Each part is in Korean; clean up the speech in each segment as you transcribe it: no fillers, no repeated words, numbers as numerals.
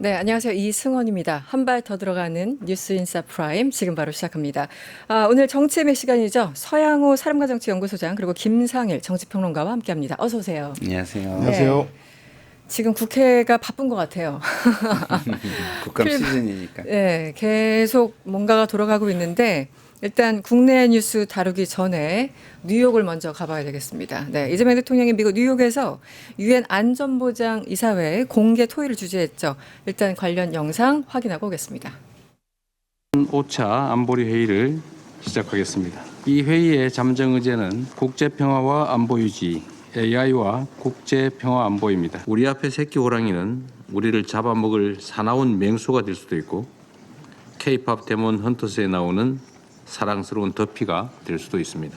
네, 안녕하세요. 이승원입니다. 한 발 더 들어가는 뉴스인사 프라임 지금 바로 시작합니다. 오늘 정치의 시간이죠. 서양호 사람과정치연구소장 그리고 김상일 정치평론가와 함께합니다. 어서 오세요. 안녕하세요. 안녕하세요. 지금 국회가 바쁜 것 같아요. 국감 시즌이니까. 네, 계속 뭔가가 돌아가고 있는데 일단 국내 뉴스 다루기 전에 뉴욕을 먼저 가봐야 되겠습니다. 네, 이재명 대통령이 미국 뉴욕에서 유엔 안전보장 이사회 공개 토의를 주재했죠. 일단 관련 영상 확인하고 오겠습니다. 5차 안보리 회의를 시작하겠습니다. 이 회의의 잠정 의제는 국제평화와 안보유지, AI와 국제평화 안보입니다. 우리 앞에 새끼 호랑이는 우리를 잡아먹을 사나운 맹수가 될 수도 있고 K-팝 데몬 헌터스에 나오는 사랑스러운 더피가 될 수도 있습니다.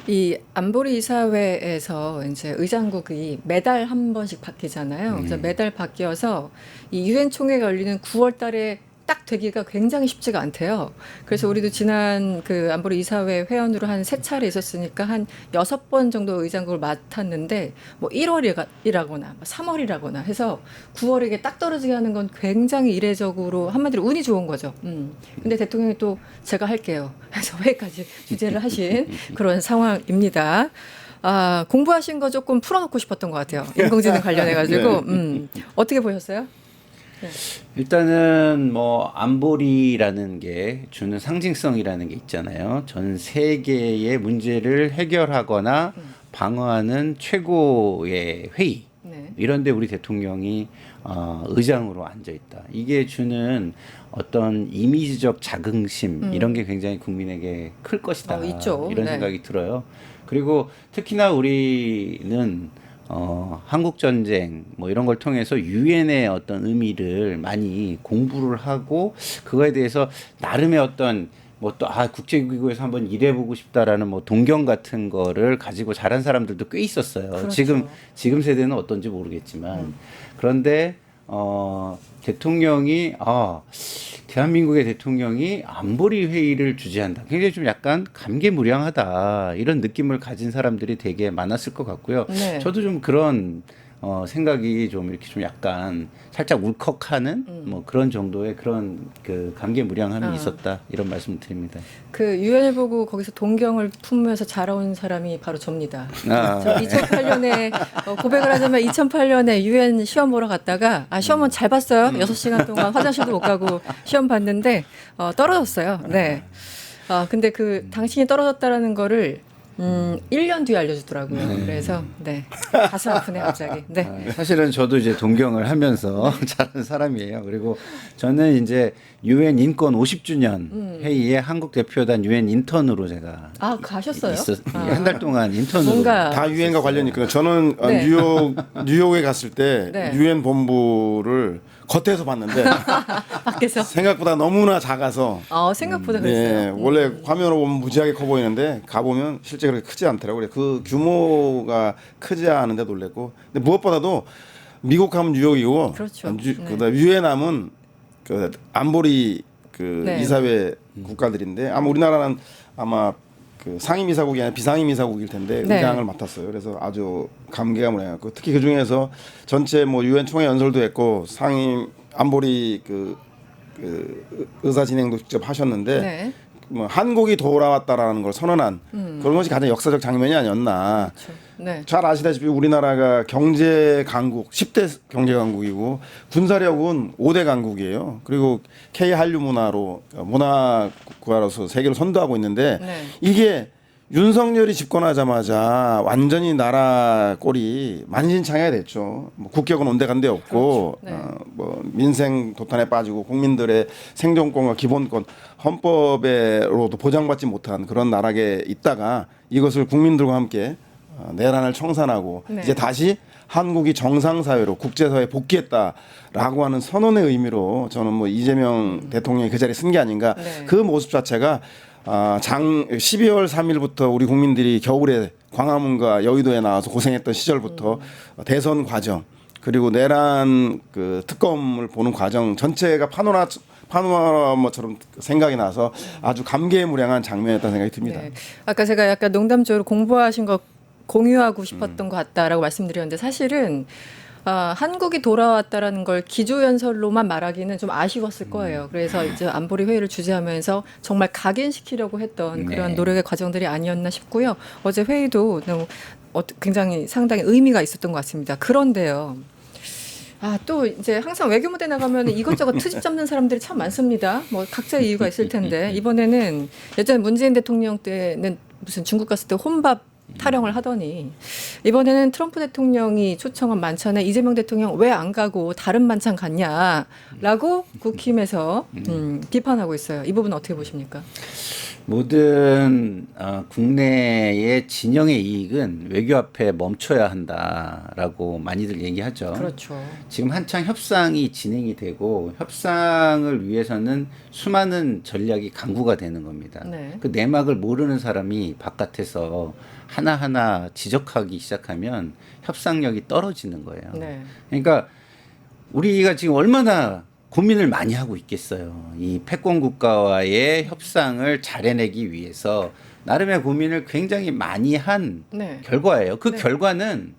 이 안보리 이사회에서 이제 의장국이 매달 한 번씩 바뀌잖아요. 그래서 매달 바뀌어서 이 유엔 총회가 열리는 9월 달에 딱 되기가 굉장히 쉽지가 않대요. 그래서 우리도 지난 그 안보리 이사회 회원으로 한 3차례 있었으니까 한 6번 정도 의장국을 맡았는데 뭐 1월이라거나 3월이라거나 해서 9월에 이게 딱 떨어지게 하는 건 굉장히 이례적으로 한마디로 운이 좋은 거죠. 근데 대통령이 또 제가 할게요. 해서 회의까지 주재를 하신 그런 상황입니다. 공부하신 거 조금 풀어놓고 싶었던 것 같아요. 인공지능 관련해가지고. 어떻게 보셨어요? 네. 일단은 뭐 안보리라는 게 주는 상징성이라는 게 있잖아요. 전 세계의 문제를 해결하거나 방어하는 최고의 회의. 네. 이런데 우리 대통령이 의장으로 앉아 있다. 이게 주는 어떤 이미지적 자긍심 이런 게 굉장히 국민에게 클 것이다. 있죠. 이런 네. 생각이 들어요. 그리고 특히나 우리는 한국 전쟁 뭐 이런 걸 통해서 유엔의 어떤 의미를 많이 공부를 하고 그거에 대해서 나름의 어떤 뭐 또 국제기구에서 한번 일해보고 싶다라는 뭐 동경 같은 거를 가지고 자란 사람들도 꽤 있었어요. 그렇죠. 지금 세대는 어떤지 모르겠지만 그런데 대통령이 대한민국의 대통령이 안보리 회의를 주재한다. 굉장히 좀 약간 감개무량하다 이런 느낌을 가진 사람들이 되게 많았을 것 같고요. 네. 저도 좀 그런 생각이 좀 이렇게 좀 약간 살짝 울컥하는 뭐 그런 정도의 그런 그 감개무량함이 있었다 이런 말씀을 드립니다. 그 유엔을 보고 거기서 동경을 품으면서 자라온 사람이 바로 접니다. 아. 저 2008년에 고백을 하자면 2008년에 유엔 시험 보러 갔다가 시험은 잘 봤어요. 6시간 동안 화장실도 못 가고 시험 봤는데 떨어졌어요. 네. 근데 그 당신이 떨어졌다라는 거를 1년 뒤에 알려주더라고요. 그래서 네. 가슴 아프네 갑자기. 네. 사실은 저도 이제 동경을 하면서 자란 사람이에요. 그리고 저는 이제 유엔 인권 50주년 회의에 한국 대표단 유엔 인턴으로 제가 가셨어요? 한 달 동안 인턴으로 뭔가 다 유엔과 관련이 있거든요. 저는 네. 뉴욕에 갔을 때 네. 유엔 본부를 겉에서 봤는데 밖에서 생각보다 너무나 작아서 생각보다 네, 그랬어요. 원래 화면으로 보면 무지하게 커 보이는데 가보면 실제 그렇게 크지 않더라고요. 그 규모가 크지 않은데 놀랬고 근데 무엇보다도 미국 하면 뉴욕이고 그렇죠. 그다음 유엔 하면 그 안보리 그 네. 이사회 국가들인데 아마 우리나라는 아마 그 상임이사국이 아니라 비상임이사국일 텐데 네. 의장을 맡았어요. 그래서 아주 감개무량했고 특히 그 중에서 전체 뭐 유엔 총회 연설도 했고 상임 안보리 그 의사 진행도 직접 하셨는데 네. 뭐 한국이 돌아왔다라는 걸 선언한 그런 것이 가장 역사적 장면이 아니었나. 그렇죠. 네. 잘 아시다시피 우리나라가 경제 강국 10대 경제 강국이고 군사력은 5대 강국이에요. 그리고 K 한류 문화로 문화 국가로서 세계를 선도하고 있는데 네. 이게 윤석열이 집권하자마자 완전히 나라 꼴이 만신창이가 됐죠. 뭐 국격은 온데간데 없고 그렇죠. 네. 뭐 민생 도탄에 빠지고 국민들의 생존권과 기본권 헌법으로도 보장받지 못한 그런 나라에 있다가 이것을 국민들과 함께 내란을 청산하고 네. 이제 다시 한국이 정상사회로 국제사회에 복귀했다라고 하는 선언의 의미로 저는 뭐 이재명 대통령이 그 자리에 쓴 게 아닌가. 네. 그 모습 자체가 12월 3일부터 우리 국민들이 겨울에 광화문과 여의도에 나와서 고생했던 시절부터 대선 과정 그리고 내란 그 특검을 보는 과정 전체가 파노라마처럼 생각이 나서 아주 감개무량한 장면이었다는 생각이 듭니다. 네. 아까 제가 약간 농담적으로 공부하신 거 공유하고 싶었던 것 같다라고 말씀드렸는데 사실은 한국이 돌아왔다라는 걸 기조연설로만 말하기는 좀 아쉬웠을 거예요. 그래서 이제 안보리 회의를 주재하면서 정말 각인시키려고 했던 그런 네. 노력의 과정들이 아니었나 싶고요. 어제 회의도 너무 굉장히 상당히 의미가 있었던 것 같습니다. 그런데요. 또 이제 항상 외교무대 나가면 이것저것 트집 잡는 사람들이 참 많습니다. 뭐 각자의 이유가 있을 텐데 이번에는 예전에 문재인 대통령 때는 무슨 중국 갔을 때 혼밥 타령을 하더니 이번에는 트럼프 대통령이 초청한 만찬에 이재명 대통령 왜 안 가고 다른 만찬 갔냐라고 국힘에서 비판하고 있어요. 이 부분 어떻게 보십니까? 모든 국내의 진영의 이익은 외교 앞에 멈춰야 한다라고 많이들 얘기하죠. 그렇죠. 지금 한창 협상이 진행이 되고 협상을 위해서는 수많은 전략이 강구가 되는 겁니다. 네. 그 내막을 모르는 사람이 바깥에서 하나하나 지적하기 시작하면 협상력이 떨어지는 거예요. 네. 그러니까 우리가 지금 얼마나 고민을 많이 하고 있겠어요. 이 패권 국가와의 협상을 잘 해내기 위해서 나름의 고민을 굉장히 많이 한 네. 결과예요. 그 네. 결과는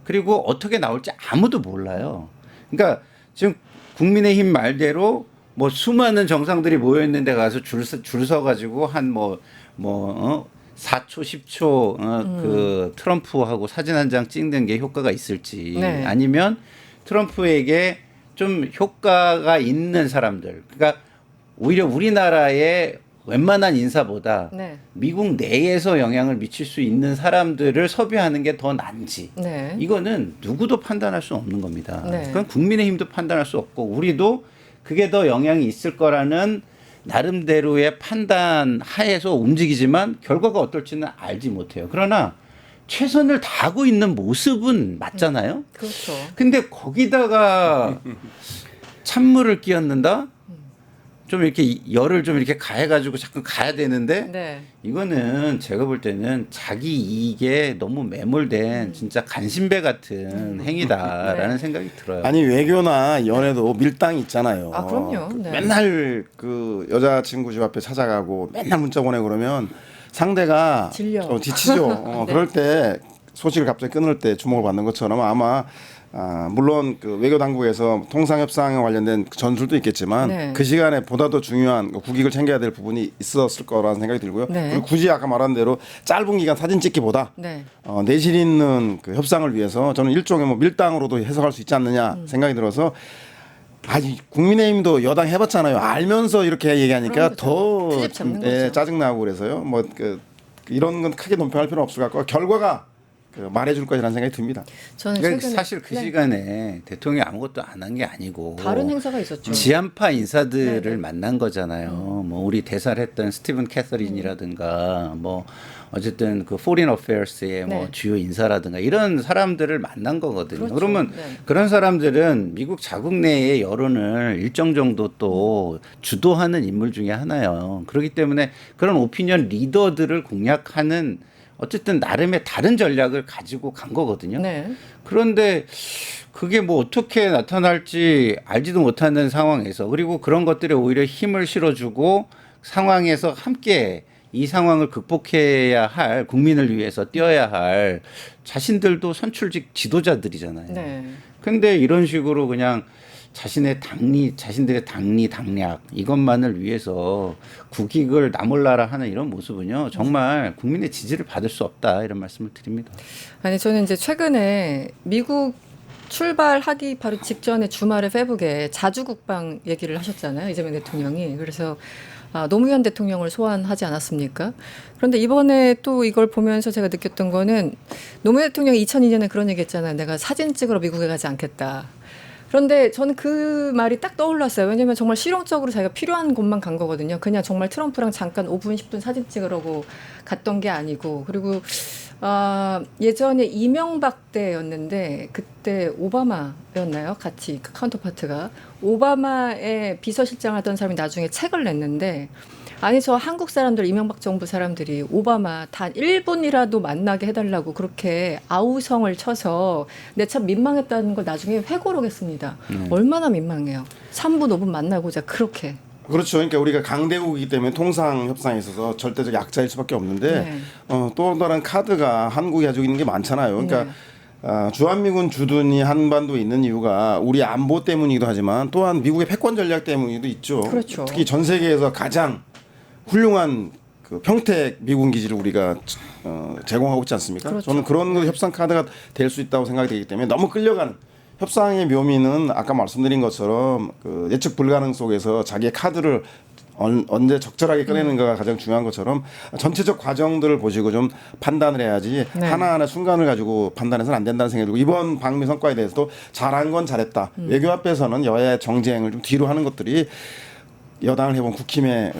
그리고 어떻게 나올지 아무도 몰라요. 그러니까 지금 국민의힘 말대로 뭐 수많은 정상들이 모여 있는 데 가서 줄 서 가지고 한 4초, 10초 그 트럼프하고 사진 한 장 찍는 게 효과가 있을지 네. 아니면 트럼프에게 좀 효과가 있는 사람들, 그러니까 오히려 우리나라의 웬만한 인사보다 네. 미국 내에서 영향을 미칠 수 있는 사람들을 섭외하는 게 더 난지 네. 이거는 누구도 판단할 수 없는 겁니다. 네. 그건 국민의힘도 판단할 수 없고 우리도 그게 더 영향이 있을 거라는 나름대로의 판단 하에서 움직이지만 결과가 어떨지는 알지 못해요. 그러나 최선을 다하고 있는 모습은 맞잖아요. 그렇죠. 근데 거기다가 찬물을 끼얹는다? 좀 이렇게 열을 좀 이렇게 가해가지고 자꾸 가야 되는데 네. 이거는 제가 볼 때는 자기 이익에 너무 매몰된 진짜 간신배 같은 행위다라는 네. 생각이 들어요. 아니 외교나 연애도 밀당이 있잖아요. 그럼요. 네. 맨날 그 여자친구 집 앞에 찾아가고 맨날 문자 보내고 그러면 상대가 질려. 지치죠. 네. 그럴 때 소식을 갑자기 끊을 때 주목을 받는 것처럼 아마 물론 그 외교 당국에서 통상 협상에 관련된 전술도 있겠지만 네. 그 시간에 보다 더 중요한 국익을 챙겨야 될 부분이 있었을 거라는 생각이 들고요. 네. 그리고 굳이 아까 말한 대로 짧은 기간 사진 찍기보다 네. 내실 있는 그 협상을 위해서 저는 일종의 뭐 밀당으로도 해석할 수 있지 않느냐 생각이 들어서 국민의힘도 여당 해봤잖아요. 알면서 이렇게 얘기하니까 더 트집 잡는 거죠. 짜증나고 그래서요. 이런 건 크게 논평할 필요는 없을 것 같고 결과가 말해줄 것이라는 생각이 듭니다. 저는 그러니까 최근에 사실 그 네. 시간에 대통령이 아무것도 안 한 게 아니고 다른 행사가 있었죠. 지한파 인사들을 네, 네. 만난 거잖아요. 뭐 우리 대사를 했던 스티븐 캐서린이라든가 뭐 어쨌든 그 포린 어페어스의 뭐 네. 주요 인사라든가 이런 사람들을 만난 거거든요. 그렇죠. 그러면 네. 그런 사람들은 미국 자국 내의 여론을 일정 정도 또 주도하는 인물 중에 하나예요. 그렇기 때문에 그런 오피니언 리더들을 공략하는 어쨌든 나름의 다른 전략을 가지고 간 거거든요. 네. 그런데 그게 뭐 어떻게 나타날지 알지도 못하는 상황에서 그리고 그런 것들에 오히려 힘을 실어주고 상황에서 함께 이 상황을 극복해야 할 국민을 위해서 뛰어야 할 자신들도 선출직 지도자들이잖아요. 네. 근데 이런 식으로 그냥 자신들의 당략 이것만을 위해서 국익을 나몰라라 하는 이런 모습은요 정말 국민의 지지를 받을 수 없다 이런 말씀을 드립니다. 아니 저는 이제 최근에 미국 출발하기 바로 직전에 주말에 페북에 자주국방 얘기를 하셨잖아요. 이재명 대통령이. 그래서 노무현 대통령을 소환하지 않았습니까? 그런데 이번에 또 이걸 보면서 제가 느꼈던 거는 노무현 대통령이 2002년에 그런 얘기 했잖아요. 내가 사진 찍으러 미국에 가지 않겠다. 그런데 저는 그 말이 딱 떠올랐어요. 왜냐하면 정말 실용적으로 자기가 필요한 곳만 간 거거든요. 그냥 정말 트럼프랑 잠깐 5분, 10분 사진 찍으려고 갔던 게 아니고. 그리고 예전에 이명박 때였는데 그때 오바마였나요? 같이 그 카운터파트가. 오바마의 비서실장 하던 사람이 나중에 책을 냈는데 아니 저 한국 사람들 이명박 정부 사람들이 오바마 단 1분이라도 만나게 해달라고 그렇게 아우성을 쳐서 내 참 민망했다는 걸 나중에 회고록 했습니다. 얼마나 민망해요. 3분 5분 만나고자 그렇게. 그렇죠. 그러니까 우리가 강대국이기 때문에 통상 협상에 있어서 절대적 약자일 수밖에 없는데 네. 또 다른 카드가 한국이 가지고 있는 게 많잖아요. 그러니까 네. 주한미군 주둔이 한반도에 있는 이유가 우리 안보 때문이기도 하지만 또한 미국의 패권 전략 때문이기도 있죠. 그렇죠. 특히 전 세계에서 가장 훌륭한 그 평택 미군 기지를 우리가 제공하고 있지 않습니까? 그렇죠. 저는 그런 거 협상 카드가 될 수 있다고 생각이 되기 때문에 너무 끌려가는 협상의 묘미는 아까 말씀드린 것처럼 그 예측 불가능 속에서 자기의 카드를 언제 적절하게 꺼내는가가 가장 중요한 것처럼 전체적 과정들을 보시고 좀 판단을 해야지 네. 하나하나 순간을 가지고 판단해서는 안 된다는 생각이 들고 이번 방미 성과에 대해서도 잘한 건 잘했다. 외교 앞에서는 여야의 정쟁을 좀 뒤로 하는 것들이 여당을 해본 국힘의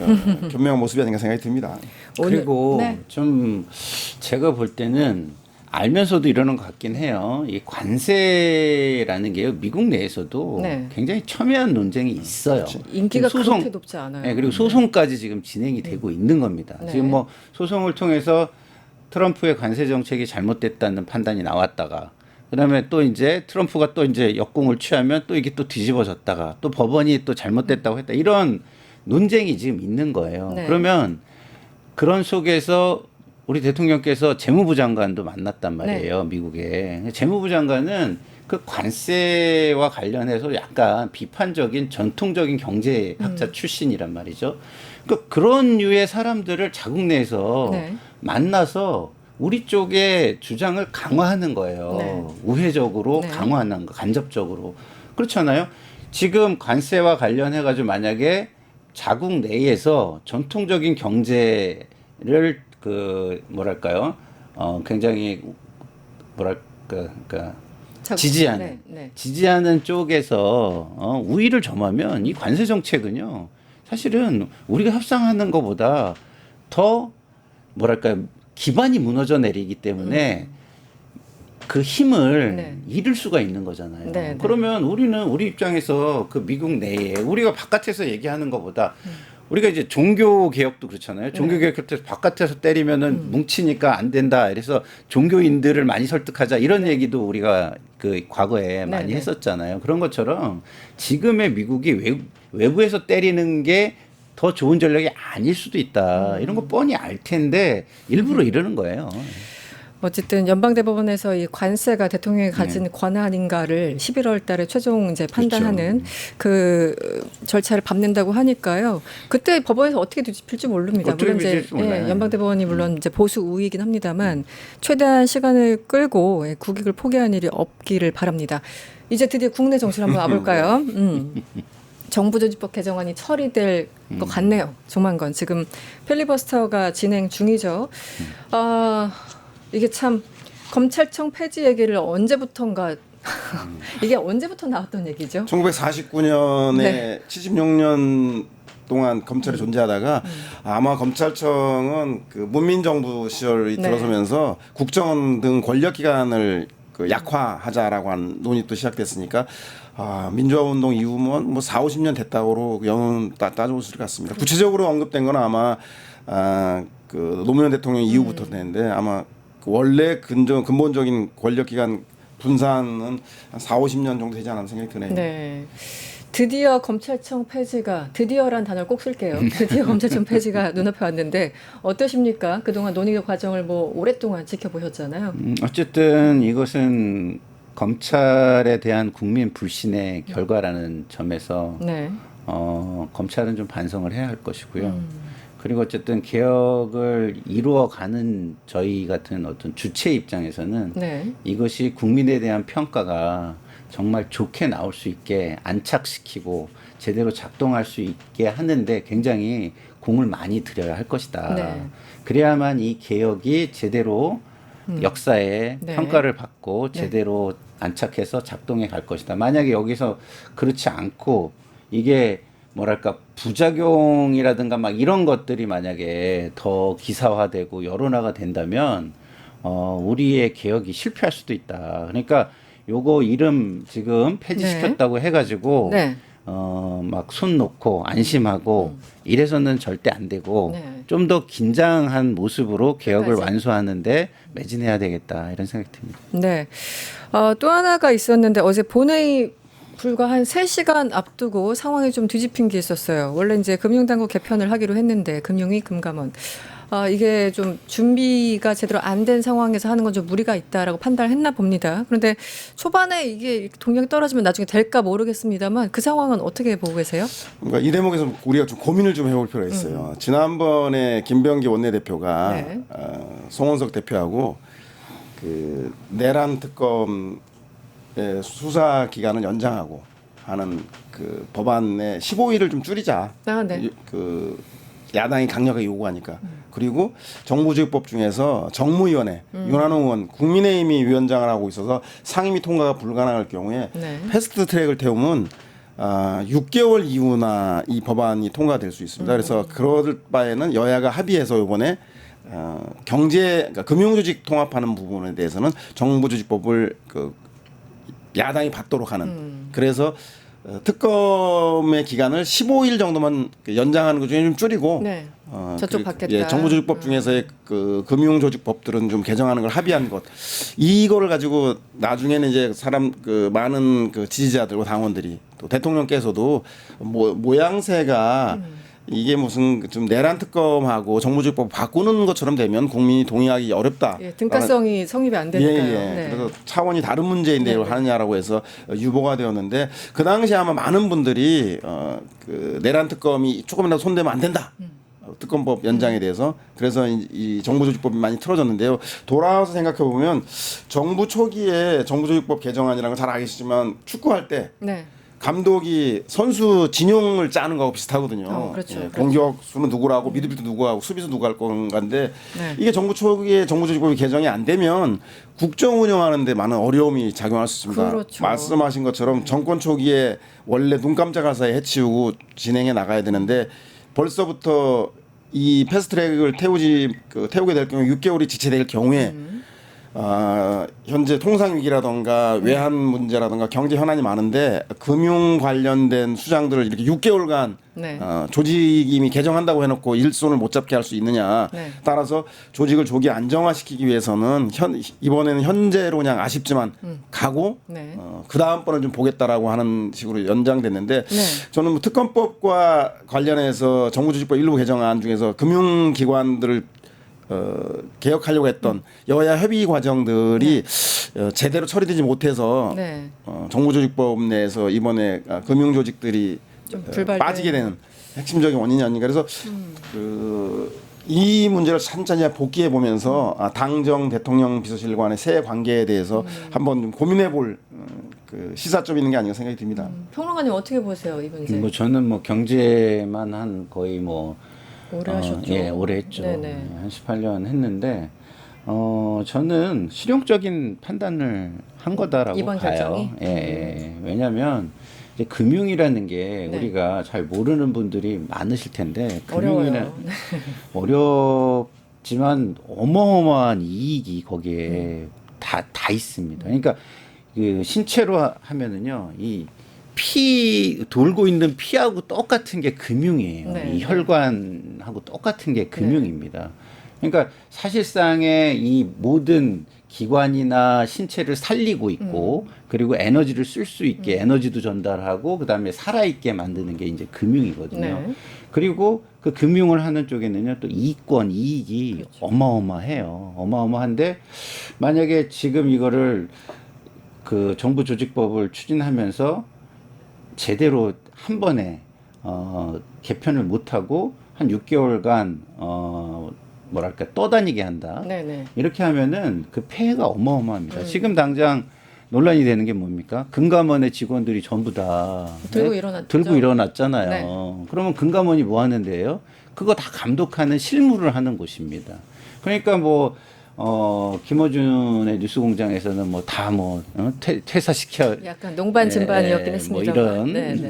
현명한 모습이 아닌가 생각이 듭니다. 그리고 네. 좀 제가 볼 때는 알면서도 이러는 것 같긴 해요. 이 관세라는 게요, 미국 내에서도 네. 굉장히 첨예한 논쟁이 있어요. 인기가 소송, 그렇게 높지 않아요. 네, 그리고 소송까지 지금 진행이 되고 있는 겁니다. 네. 지금 뭐 소송을 통해서 트럼프의 관세 정책이 잘못됐다는 판단이 나왔다가 그다음에 또 이제 트럼프가 또 이제 역공을 취하면 또 이게 또 뒤집어졌다가 또 법원이 또 잘못됐다고 했다. 이런 논쟁이 지금 있는 거예요. 네. 그러면 그런 속에서 우리 대통령께서 재무부 장관도 만났단 말이에요. 미국에. 재무부 장관은 그 관세와 관련해서 약간 비판적인 전통적인 경제학자 출신이란 말이죠. 그러니까 그런 류의 사람들을 자국 내에서 네. 만나서 우리 쪽의 주장을 강화하는 거예요. 네. 우회적으로 네. 강화하는 거, 간접적으로. 그렇잖아요. 지금 관세와 관련해 가지고 만약에 자국 내에서 전통적인 경제를 그 뭐랄까요? 굉장히 뭐랄까 그러니까 지지하는 네, 네. 지지하는 쪽에서 우위를 점하면 이 관세 정책은요. 사실은 우리가 협상하는 것보다 더 뭐랄까요? 기반이 무너져 내리기 때문에 그 힘을 네. 잃을 수가 있는 거잖아요. 네, 네. 그러면 우리는 우리 입장에서 그 미국 내에 우리가 바깥에서 얘기하는 것보다 우리가 이제 종교 개혁도 그렇잖아요. 종교 개혁할 때 바깥에서 때리면은 뭉치니까 안 된다. 그래서 종교인들을 많이 설득하자 이런 얘기도 우리가 그 과거에 많이 네. 했었잖아요. 그런 것처럼 지금의 미국이 외부에서 때리는 게 더 좋은 전략이 아닐 수도 있다. 이런 거 뻔히 알 텐데 일부러 이러는 거예요. 어쨌든 연방대법원에서 이 관세가 대통령이 가진 권한인가를 11월 달에 최종 이제 판단하는 그 절차를 밟는다고 하니까요. 그때 법원에서 어떻게 뒤집힐지 모릅니다. 어떻게 물론 이제 뒤집힐지 몰라요. 연방대법원이 물론 이제 보수 우위이긴 합니다만 최대한 시간을 끌고 국익을 포기한 일이 없기를 바랍니다. 이제 드디어 국내 정치를 한번 와볼까요? 정부조직법 개정안이 처리될 것 같네요. 조만간 지금 필리버스터가 진행 중이죠. 이게 참 검찰청 폐지 얘기를 언제부턴가 이게 언제부터 나왔던 얘기죠? 1949년에 네. 76년 동안 검찰이 존재하다가 아마 검찰청은 그 문민정부 시절이 네. 들어서면서 국정원 등 권력기관을 그 약화하자라고 한 논의 또 시작됐으니까 민주화운동 이후면 뭐 4, 50년 됐다고 영은 따져볼 수 있을 것 같습니다. 구체적으로 언급된 건 아마 그 노무현 대통령 이후부터 됐는데 아마 그 원래 근본적인 권력기관 분산은 한 4, 50년 정도 되지 않았나 생각이 드네요. 네. 드디어 검찰청 폐지가 드디어란 단어를 꼭 쓸게요. 드디어 검찰청 폐지가 눈앞에 왔는데 어떠십니까? 그동안 논의 과정을 뭐 오랫동안 지켜보셨잖아요. 어쨌든 이것은 검찰에 대한 국민 불신의 결과라는 점에서 네. 검찰은 좀 반성을 해야 할 것이고요. 그리고 어쨌든 개혁을 이루어가는 저희 같은 어떤 주체 입장에서는 네. 이것이 국민에 대한 평가가 정말 좋게 나올 수 있게 안착시키고 제대로 작동할 수 있게 하는데 굉장히 공을 많이 들여야 할 것이다. 네. 그래야만 이 개혁이 제대로 역사에 네. 평가를 받고 네. 제대로 안착해서 작동해 갈 것이다. 만약에 여기서 그렇지 않고 이게 뭐랄까 부작용이라든가 막 이런 것들이 만약에 더 기사화되고 여론화가 된다면 우리의 개혁이 실패할 수도 있다. 그러니까 요거 이름 지금 폐지시켰다고 해가지고 네. 막 손 놓고 안심하고 이래서는 절대 안 되고 네. 좀 더 긴장한 모습으로 개혁을 끝까지. 완수하는데 매진해야 되겠다 이런 생각이 듭니다. 네. 또 하나가 있었는데 어제 본회의 불과 한 3시간 앞두고 상황이 좀 뒤집힌 게 있었어요. 원래 이제 금융당국 개편을 하기로 했는데 금융위 금감원 이게 좀 준비가 제대로 안 된 상황에서 하는 건 좀 무리가 있다라고 판단을 했나 봅니다. 그런데 초반에 이게 동력이 떨어지면 나중에 될까 모르겠습니다만 그 상황은 어떻게 보고 계세요? 그러니까 이 대목에서 우리가 좀 고민을 좀 해볼 필요가 있어요. 지난번에 김병기 원내대표가 네. 송원석 대표하고 그 내란 특검의 수사 기간을 연장하고 하는 그 법안의 15일을 좀 줄이자. 네. 그 야당이 강력하게 요구하니까. 그리고 정부조직법 중에서 정무위원회 윤한홍 의원 국민의힘이 위원장을 하고 있어서 상임위 통과가 불가능할 경우에 네. 패스트트랙을 태우면 6개월 이후나 이 법안이 통과될 수 있습니다. 그래서 그럴 바에는 여야가 합의해서 이번에 그러니까 금융조직 통합하는 부분에 대해서는 정부조직법을 그 야당이 받도록 하는. 그래서 특검의 기간을 15일 정도만 연장하는 것 중에 좀 줄이고 네. 저쪽 받겠다. 예, 정부조직법 중에서의 그 금융조직법들은 좀 개정하는 걸 합의한 것. 이거를 가지고 나중에는 이제 사람 그 많은 그 지지자들과 당원들이 또 대통령께서도 모양새가 이게 무슨 좀 내란 특검하고 정부조직법 바꾸는 것처럼 되면 국민이 동의하기 어렵다. 예, 등가성이 성립이 안 되니까요. 네. 그래서 차원이 다른 문제인데 이걸 네. 하느냐라고 해서 유보가 되었는데 그 당시에 아마 많은 분들이 그 내란 특검이 조금이라도 손대면 안 된다. 특검법 연장에 대해서 그래서 이 정부조직법이 많이 틀어졌는데요. 돌아와서 생각해 보면 정부 초기에 정부조직법 개정안이라는 걸 잘 아시지만 축구할 때 네. 감독이 선수 진용을 짜는 거하고 비슷하거든요. 그렇죠. 예, 그렇죠. 공격수는 누구라고 미드필더 누구하고 수비수 누구 할 건가인데 네. 이게 정부 초기에 정부조직법이 개정이 안 되면 국정 운영하는데 많은 어려움이 작용할 수 있습니다. 그렇죠. 말씀하신 것처럼 정권 초기에 원래 눈 깜짝할 사이에 해치우고 진행해 나가야 되는데 벌써부터 이 패스트트랙을 태우게 될 경우 6개월이 지체될 경우에 현재 통상 위기라던가 외환 문제라던가 경제 현안이 많은데 금융 관련된 수장들을 이렇게 6개월간 네. 조직이 이미 개정한다고 해놓고 일손을 못 잡게 할 수 있느냐. 네. 따라서 조직을 조기 안정화시키기 위해서는 이번에는 현재로 그냥 아쉽지만 가고 네. 그 다음번을 좀 보겠다라고 하는 식으로 연장됐는데 네. 저는 뭐 특검법과 관련해서 정부조직법 일부 개정안 중에서 금융기관들을 개혁하려고 했던 여야 협의 과정들이 제대로 처리되지 못해서 네. 정부조직법 내에서 이번에 금융조직들이 좀 불발된. 빠지게 되는 핵심적인 원인이 아닌가. 그래서 이 문제를 천천히 복귀해 보면서 당정 대통령 비서실간의 새 관계에 대해서 한번 좀 고민해볼 그 시사점 있는 게 아닌가 생각이 듭니다. 평론가님 어떻게 보세요 이 문제? 뭐 저는 뭐 경제만 한 거의 뭐 오래 하셨죠. 예, 오래 했죠. 네네. 한 18년 했는데 저는 실용적인 판단을 한 거다라고 이번 봐요. 결정이? 예. 왜냐하면 이제 금융이라는 게 네. 우리가 잘 모르는 분들이 많으실 텐데 어려워요. 금융이나 어렵지만 어마어마한 이익이 거기에 다 있습니다. 그러니까 그 신체로 하면은요 이 피 돌고 있는 피하고 똑같은 게 금융이에요. 네. 이 혈관하고 똑같은 게 금융입니다. 그러니까 사실상의 이 모든 기관이나 신체를 살리고 있고 그리고 에너지를 쓸 수 있게 에너지도 전달하고 그다음에 살아있게 만드는 게 이제 금융이거든요. 네. 그리고 그 금융을 하는 쪽에는요 또 이익이 그렇죠. 어마어마해요. 어마어마한데 만약에 지금 이거를 그 정부 조직법을 추진하면서 제대로 한 번에 개편을 못하고 한 6개월간 뭐랄까 떠다니게 한다. 네네. 이렇게 하면은 그 폐해가 어마어마합니다. 지금 당장 논란이 되는 게 뭡니까? 금감원의 직원들이 전부 다 들고 일어났죠. 들고 일어났잖아요. 네. 그러면 금감원이 뭐 하는데요? 그거 다 감독하는 실무를 하는 곳입니다. 그러니까 뭐 김어준의 뉴스공장에서는 뭐 다 퇴사시켜 약간 농반진반이었긴 뭐 했습니다.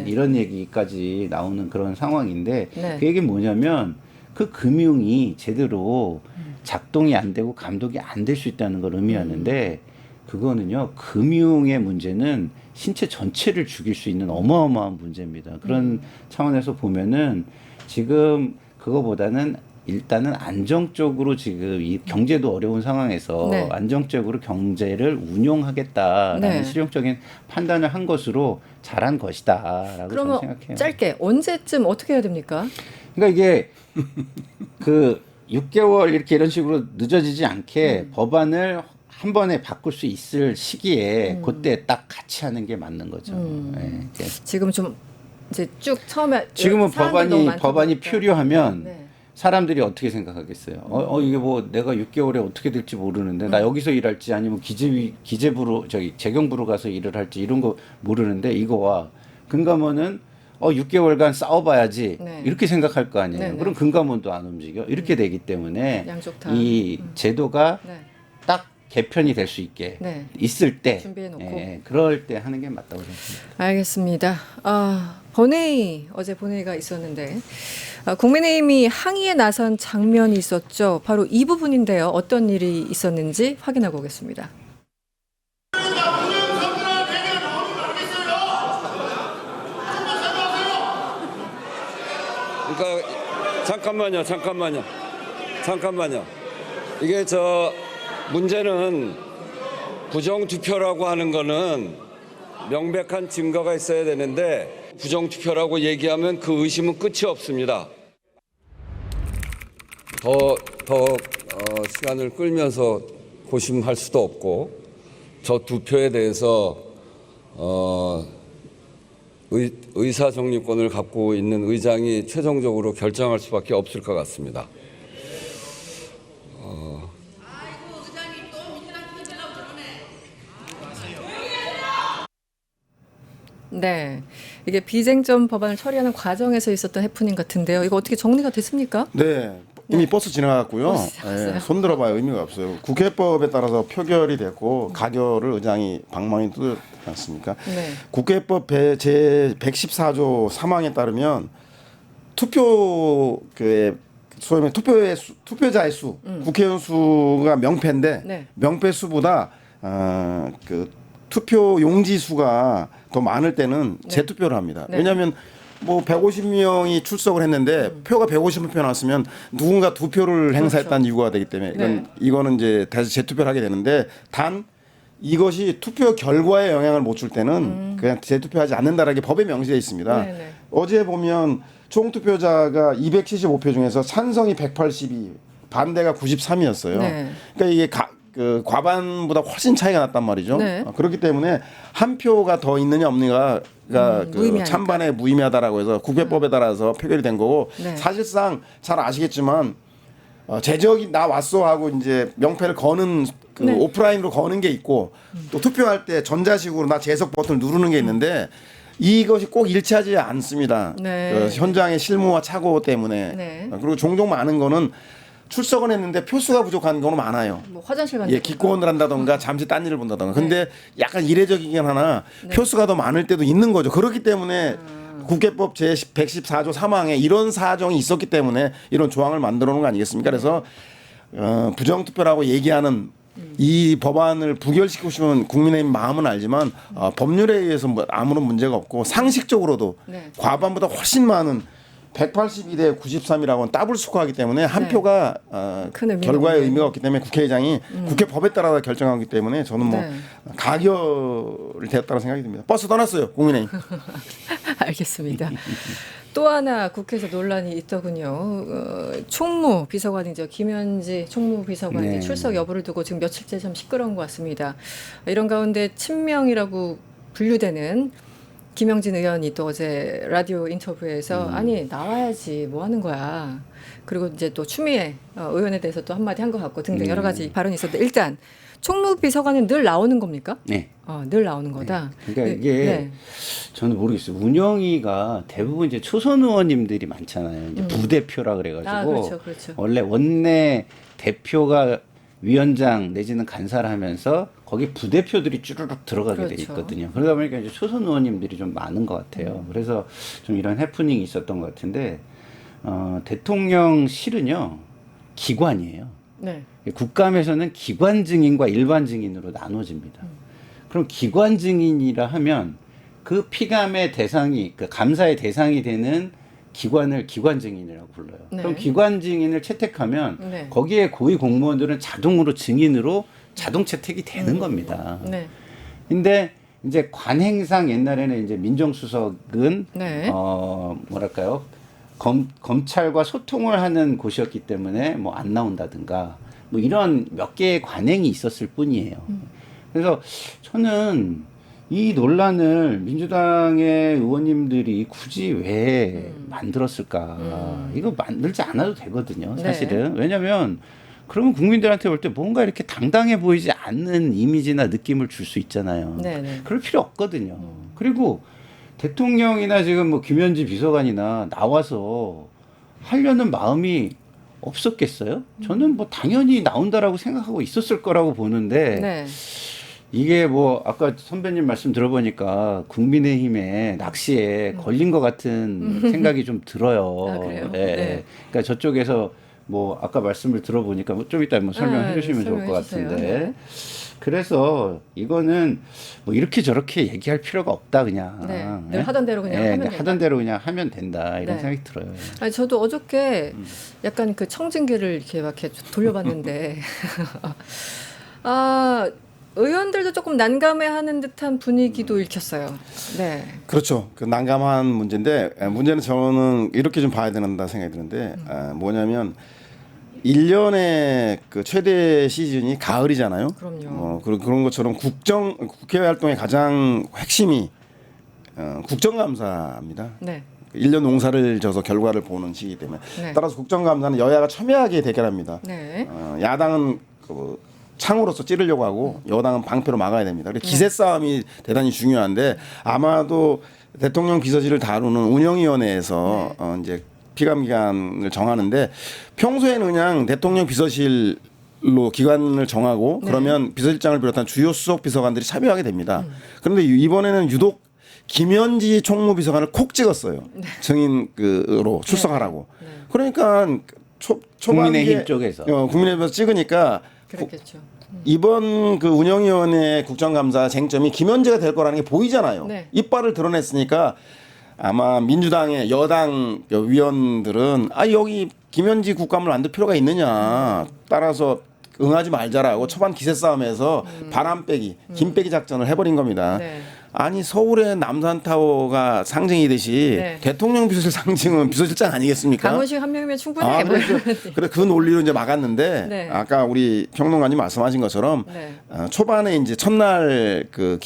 이런 얘기까지 나오는 그런 상황인데 네. 그 얘기는 뭐냐면 그 금융이 제대로 작동이 안 되고 감독이 안 될 수 있다는 걸 의미하는데 그거는요 금융의 문제는 신체 전체를 죽일 수 있는 어마어마한 문제입니다. 그런 차원에서 보면은 지금 그거보다는 일단은 안정적으로 지금 이 경제도 어려운 상황에서 네. 안정적으로 경제를 운용하겠다라는 네. 실용적인 판단을 한 것으로 잘한 것이다라고 저는 그러면 생각해요. 짧게 언제쯤 어떻게 해야 됩니까? 그러니까 이게 그 6개월 이렇게 이런 식으로 늦어지지 않게 법안을 한 번에 바꿀 수 있을 시기에 그때 딱 같이 하는 게 맞는 거죠. 예, 이제 지금 좀 이제 쭉 처음에 지금은 사안들이 너무 많다 법안이 보니까. 표류하면 네. 사람들이 어떻게 생각하겠어요? 이게 뭐 내가 6개월에 어떻게 될지 모르는데 나 여기서 일할지 아니면 기재부로 저기 재경부로 가서 일을 할지 이런 거 모르는데 이거와 금감원은 6개월간 싸워봐야지 네. 이렇게 생각할 거 아니에요. 네, 네. 그럼 금감원도 안 움직여 이렇게 되기 때문에 양쪽 다. 이 제도가 네. 딱 개편이 될 수 있게 네. 있을 때, 준비해놓고. 그럴 때 하는 게 맞다고 생각합니다. 알겠습니다. 본회의 어제 본회의가 있었는데 국민의힘이 항의에 나선 장면이 있었죠. 바로 이 부분인데요. 어떤 일이 있었는지 확인하고 오겠습니다. 그러니까 잠깐만요. 이게 문제는 부정투표라고 하는 거는 명백한 증거가 있어야 되는데 부정투표라고 얘기하면 그 의심은 끝이 없습니다. 더 시간을 끌면서 고심할 수도 없고 저 두 표에 대해서 의사 정리권을 갖고 있는 의장이 최종적으로 결정할 수밖에 없을 것 같습니다. 네, 이게 비쟁점 법안을 처리하는 과정에서 있었던 해프닝 같은데요. 이거 어떻게 정리가 됐습니까? 네. 이미 버스 지나갔고요. 버스 지나갔어요. 손 들어봐요. 의미가 없어요. 국회법에 따라서 표결이 됐고 가결을 의장이 방망이 뚫지 않습니까? 네. 국회법 제 114조 3항에 따르면 투표 소위 말해 투표자의 수, 국회의원 수가 명패인데 네. 명패 수보다 투표 용지 수가 더 많을 때는 재투표를 합니다. 네. 왜냐하면 뭐 150명이 출석을 했는데 표가 150표 나왔으면 누군가 두 표를 행사했다는 이유가 되기 때문에 네. 이거는 이제 다시 재투표를 하게 되는데 단 이것이 투표 결과에 영향을 못 줄 때는 그냥 재투표하지 않는다라는 게 법에 명시되어 있습니다. 네, 네. 어제 보면 총 투표자가 275표 중에서 찬성이 182, 반대가 93이었어요. 네. 그러니까 이게 과반보다 훨씬 차이가 났단 말이죠. 네. 그렇기 때문에 한 표가 더 있느냐 없느냐가 무의미하니까. 찬반에 무의미하다라고 해서 국회법에 따라서 표결이 된 거고 네. 사실상 잘 아시겠지만 제적이 나 왔어 하고 이제 명패를 거는 네. 오프라인으로 거는 게 있고 또 투표할 때 전자식으로 나 재석 버튼을 누르는 게 있는데 이것이 꼭 일치하지 않습니다. 네. 현장의 실무와 착오 때문에 네. 그리고 종종 많은 거는 출석은 했는데 표수가 부족한 경우는 많아요. 뭐 화장실 간다. 기권을 한다던가 잠시 딴 일을 본다던가. 근데 약간 이례적이긴 하나 표수가 더 많을 때도 있는 거죠. 그렇기 때문에 국회법 제 114조 3항에 이런 사정이 있었기 때문에 이런 조항을 만들어 놓은 거 아니겠습니까? 그래서 부정투표라고 얘기하는 이 법안을 부결시키고 싶으면 국민의힘 마음은 알지만 법률에 의해서 뭐 아무런 문제가 없고 상식적으로도 네. 과반보다 훨씬 많은 182대 93이라고는 더블 스코어하기 때문에 한 네. 표가 큰 의미가 결과에 없네요. 의미가 없기 때문에 국회의장이 국회법에 따라 결정하기 때문에 저는 뭐 네. 가결이 되었다고 생각이 듭니다. 버스 떠났어요, 국민의힘. 알겠습니다. 또 하나 국회에서 논란이 있더군요. 총무 비서관이죠. 김현지 총무 비서관이 네. 출석 여부를 두고 지금 며칠째 좀 시끄러운 것 같습니다. 이런 가운데 친명이라고 분류되는 김영진 의원이 또 어제 라디오 인터뷰에서 아니 나와야지 뭐 하는 거야. 그리고 이제 또 추미애 의원에 대해서 또 한마디 한 것 같고 등등 여러 가지 발언이 있었는데 일단 총무 비서관은 늘 나오는 겁니까? 네. 늘 나오는 거다. 그러니까 이게 저는 모르겠어요. 운영위가 대부분 이제 초선 의원님들이 많잖아요. 이제 부대표라 그래가지고 그렇죠. 원래 원내 대표가 위원장 내지는 간사를 하면서 거기 부대표들이 쭈르륵 들어가게 돼 그렇죠. 있거든요. 그러다 보니까 이제 초선 의원님들이 좀 많은 것 같아요. 그래서 좀 이런 해프닝이 있었던 것 같은데 대통령실은요 기관이에요. 네. 국감에서는 기관 증인과 일반 증인으로 나눠집니다. 그럼 기관 증인이라 하면 그 피감의 대상이 그 감사의 대상이 되는 기관을 기관 증인이라고 불러요. 네. 그럼 기관 증인을 채택하면 네. 거기에 고위 공무원들은 자동으로 증인으로 자동 채택이 되는 겁니다. 네. 근데 이제 관행상 옛날에는 이제 민정수석은 네. 뭐랄까요? 검찰과 소통을 하는 곳이었기 때문에 뭐 안 나온다든가 뭐 이런 몇 개의 관행이 있었을 뿐이에요. 그래서 저는 이 논란을 민주당의 의원님들이 굳이 왜 만들었을까? 이거 만들지 않아도 되거든요, 사실은. 왜냐하면 그러면 국민들한테 볼 때 뭔가 이렇게 당당해 보이지 않는 이미지나 느낌을 줄 수 있잖아요. 네네. 그럴 필요 없거든요. 그리고 대통령이나 지금 뭐 김현지 비서관이나 나와서 하려는 마음이 없었겠어요? 저는 뭐 당연히 나온다라고 생각하고 있었을 거라고 보는데 네. 이게 뭐 아까 선배님 말씀 들어보니까 국민의힘의 낚시에 걸린 것 같은 생각이 좀 들어요. 아, 그래요? 예, 예. 네. 그러니까 저쪽에서 뭐 아까 말씀을 들어보니까 뭐좀 이따 뭐 설명해 주시면 좋을 것 설명해 주세요. 같은데. 네. 그래서 이거는 뭐 이렇게 저렇게 얘기할 필요가 없다 그냥. 네. 예? 늘 하던 대로 그냥 예, 하면 그러니까 된다. 하던 대로 그냥 하면 된다 이런 네. 생각이 들어요. 아니, 저도 어저께 약간 그 청진기를 이렇게 막 이렇게 돌려봤는데 아 의원들도 조금 난감해하는 듯한 분위기도 읽혔어요. 네. 그렇죠. 그 난감한 문제인데 문제는 저는 이렇게 좀 봐야 된다 생각이 드는데 뭐냐면 1년의 그 최대 시즌이 가을이잖아요. 그럼요. 그런 것처럼 국회 활동의 가장 핵심이 국정감사입니다. 네. 1년 농사를 져서 결과를 보는 시기 때문에 네. 따라서 국정감사는 여야가 첨예하게 대결합니다. 네. 야당은 그 창으로서 찌르려고 하고 여당은 방패로 막아야 됩니다. 그래서 기세 싸움이 대단히 중요한데 아마도 대통령 비서실을 다루는 운영위원회에서 이제 피감 기관을 정하는데 평소에는 그냥 대통령 비서실로 기관을 정하고 그러면 비서실장을 비롯한 주요 수석 비서관들이 참여하게 됩니다. 그런데 이번에는 유독 김현지 총무비서관을 콕 찍었어요. 증인으로 출석하라고. 그러니까 초반기에 국민의힘 쪽에서. 국민의힘에서 찍으니까 그렇겠죠. 이번 그 운영위원회 국정감사 쟁점이 김현지가 될 거라는 게 보이잖아요. 네. 이빨을 드러냈으니까 아마 민주당의 여당 위원들은 여기 김현지 국감을 만들 필요가 있느냐 따라서 응하지 말자라고 초반 기세 싸움에서 바람 빼기, 김 빼기 작전을 해버린 겁니다. 네. 아니 서울의 남산타워가 상징이듯이 네. 대통령 비서실 상징은 비서실장 아니겠습니까? 강원식 한 명이면 충분해. 그래 그 논리로 이제 막았는데 네. 아까 우리 평론가님 말씀하신 것처럼 네. 초반에 이제 첫날 그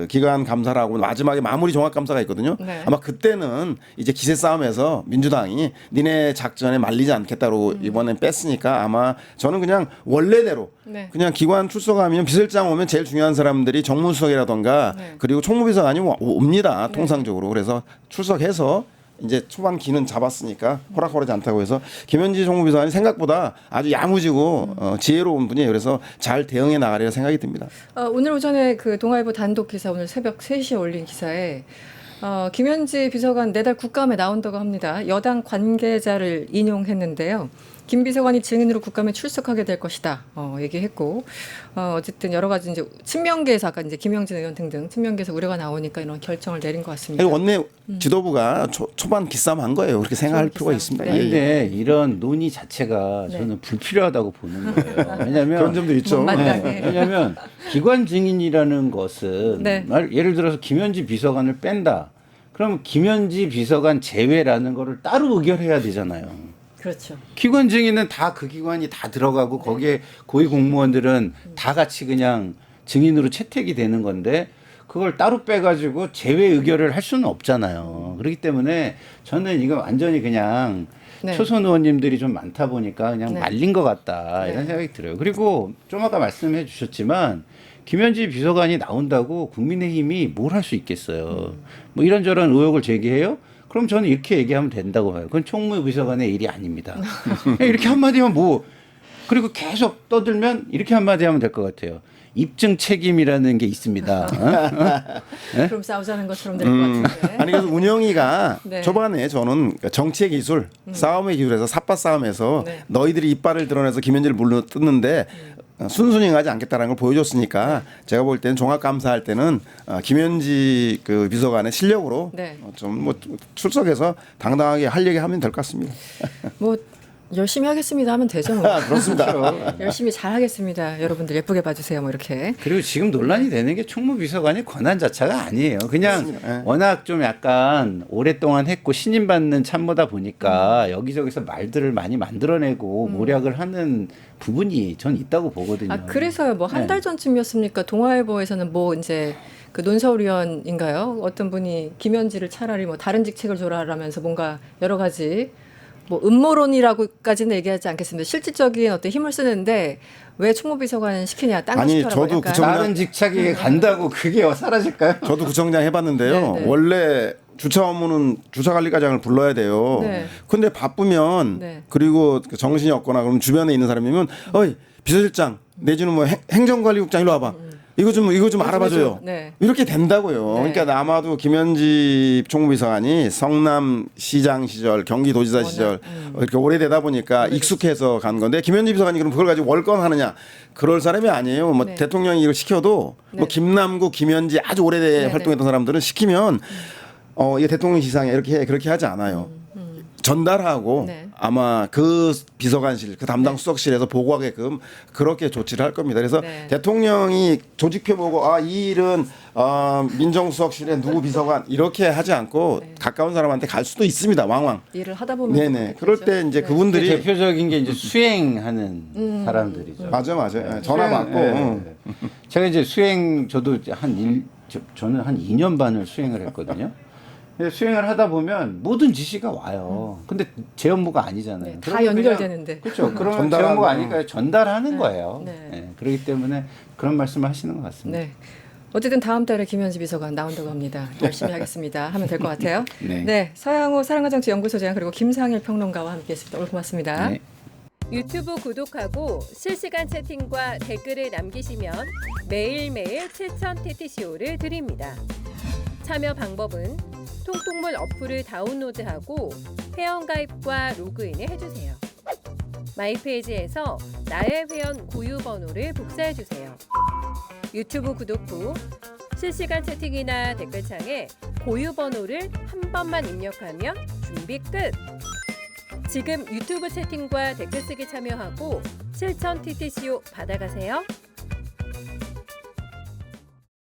기간 감사를 하고 마지막에 마무리 종합 감사가 있거든요. 네. 아마 그때는 이제 기세 싸움에서 민주당이 니네 작전에 말리지 않겠다고 이번엔 뺐으니까 아마 저는 그냥 원래대로 네. 그냥 기관 출석하면 비서실장 오면 제일 중요한 사람들이 정무수석이라던가 네. 그리고 총무비서관이 옵니다. 통상적으로. 그래서 출석해서 이제 초반 기는 잡았으니까 호락호락하지 않다고 해서 김현지 총무비서관이 생각보다 아주 야무지고 지혜로운 분이에요. 그래서 잘 대응해 나가리라 생각이 듭니다. 오늘 오전에 그 동아일보 단독 기사 오늘 새벽 3시에 올린 기사에 김현지 비서관 내달 국감에 나온다고 합니다. 여당 관계자를 인용했는데요. 김 비서관이 증인으로 국감에 출석하게 될 것이다. 얘기했고 어쨌든 여러 가지 이제 친명계에서 아까 이제 김영진 의원 등등 친명계에서 우려가 나오니까 이런 결정을 내린 것 같습니다. 원내 지도부가 초반 기싸움 한 거예요. 그렇게 생각할 필요가 기싸움. 있습니다. 네. 예, 예. 근데 이런 논의 자체가 네. 저는 불필요하다고 보는 거예요. 왜냐하면 그런 점도 있죠. 못마땅해. 왜냐하면 기관 증인이라는 것은 네. 예를 들어서 김현지 비서관을 뺀다. 그럼 김현지 비서관 제외라는 거를 따로 의결해야 되잖아요. 그렇죠. 기관 증인은 다 그 기관이 다 들어가고 거기에 고위 공무원들은 다 같이 그냥 증인으로 채택이 되는 건데 그걸 따로 빼가지고 제외 의결을 할 수는 없잖아요. 그렇기 때문에 저는 이거 완전히 그냥 네. 초선 의원님들이 좀 많다 보니까 그냥 네. 말린 것 같다 이런 네. 생각이 들어요. 그리고 좀 아까 말씀해 주셨지만 김현지 비서관이 나온다고 국민의힘이 뭘 할 수 있겠어요. 뭐 이런저런 의혹을 제기해요. 그럼 저는 이렇게 얘기하면 된다고 봐요. 그건 총무비서관의 일이 아닙니다. 그냥 이렇게 한마디 하면 뭐 그리고 계속 떠들면 이렇게 한마디 하면 될 것 같아요. 입증 책임이라는 게 있습니다. 그럼 싸우자는 것처럼 될 것 같은데. 아니 그래서 운영이가 네. 초반에 저는 정치의 기술, 싸움의 기술에서 삿바 싸움에서 네. 너희들이 이빨을 드러내서 김현지를 물러 뜯는데 순순히 가지 않겠다는 걸 보여줬으니까 제가 볼 때는 종합감사할 때는 김현지 그 비서관의 실력으로 네. 좀 뭐 출석해서 당당하게 할 얘기 하면 될 것 같습니다. 뭐 열심히 하겠습니다 하면 되죠. 뭐. 그렇습니다. 열심히 잘 하겠습니다. 여러분들 예쁘게 봐주세요. 뭐 이렇게. 그리고 지금 논란이 되는 게 총무비서관의 권한 자체가 아니에요. 그냥 그렇습니다. 예. 워낙 좀 약간 오랫동안 했고 신임받는 참모다 보니까 여기저기서 말들을 많이 만들어내고 모략을 하는 부분이 전 있다고 보거든요. 아 그래서요. 뭐 한 달 네. 전쯤이었습니까? 동아일보에서는 뭐 이제 그 논설위원인가요? 어떤 분이 김현지를 차라리 뭐 다른 직책을 줘라라면서 뭔가 여러 가지 뭐 음모론이라고까지는 얘기하지 않겠습니다. 실질적인 어떤 힘을 쓰는데 왜 총무비서관 시키냐? 딴거 아니, 시켜라고 저도 약간. 구청- 다른 직책에 간다고 그게 사라질까요? 저도 구청장 해봤는데요. 네, 네. 원래 주차 업무는 주차관리과장을 불러야 돼요. 네. 근데 바쁘면 네. 그리고 정신이 없거나 그러면 주변에 있는 사람이면 어이 비서실장 내지는 뭐 행정관리국장 일로 와봐. 이거 좀 알아봐줘요. 네. 이렇게 된다고요. 네. 그러니까 아마도 김현지 총무비서관이 성남시장 시절, 경기도지사 시절 이렇게 오래되다 보니까 익숙해서 간 건데 김현지 비서관이 그럼 그걸 가지고 월권하느냐? 그럴 사람이 아니에요. 뭐 네. 대통령이 이걸 시켜도 뭐 네. 김남국, 김현지 아주 오래돼 네, 활동했던 사람들은 시키면 이게 대통령 지상에 이렇게 해 그렇게 하지 않아요. 전달하고 네. 아마 그 비서관실, 그 담당 수석실에서 보고하게끔 그렇게 조치를 할 겁니다. 그래서 네. 대통령이 조직표 보고 이 일은 민정수석실에 누구 비서관 이렇게 하지 않고 가까운 사람한테 갈 수도 있습니다. 왕왕. 일을 하다 보면 네네. 그럴 때 이제 네. 그분들이 대표적인 게 이제 수행하는 사람들이죠. 맞아요. 전화 수행, 받고. 예. 제가 이제 수행 저도 저는 한 2년 반을 수행을 했거든요. 근데 수행을 하다 보면 모든 지시가 와요. 근데 제 업무가 아니잖아요. 네, 다 그러면 그냥- 연결되는데. 그렇죠. 그러면 제 전달하고. 업무가 아니니까 전달하는 거예요. 네. 예, 그렇기 때문에 그런 말씀을 하시는 것 같습니다. 네. 어쨌든 다음 달에 김현지 비서관 나온다고 합니다. 열심히 하겠습니다. 하면 될 것 같아요. 네. 서양호 사랑과정치연구소장 그리고 김상일 평론가와 함께했습니다. 오늘 고맙습니다. 네. 유튜브 구독하고 실시간 채팅과 댓글을 남기시면 매일매일 7,000TTCO를 드립니다. 참여 방법은 통통물 어플을 다운로드하고 회원가입과 로그인을 해주세요. 마이페이지에서 나의 회원 고유 번호를 복사해주세요. 유튜브 구독 후 실시간 채팅이나 댓글창에 고유 번호를 한 번만 입력하면 준비 끝! 지금 유튜브 채팅과 댓글 쓰기 참여하고 7,000TTCO 받아가세요.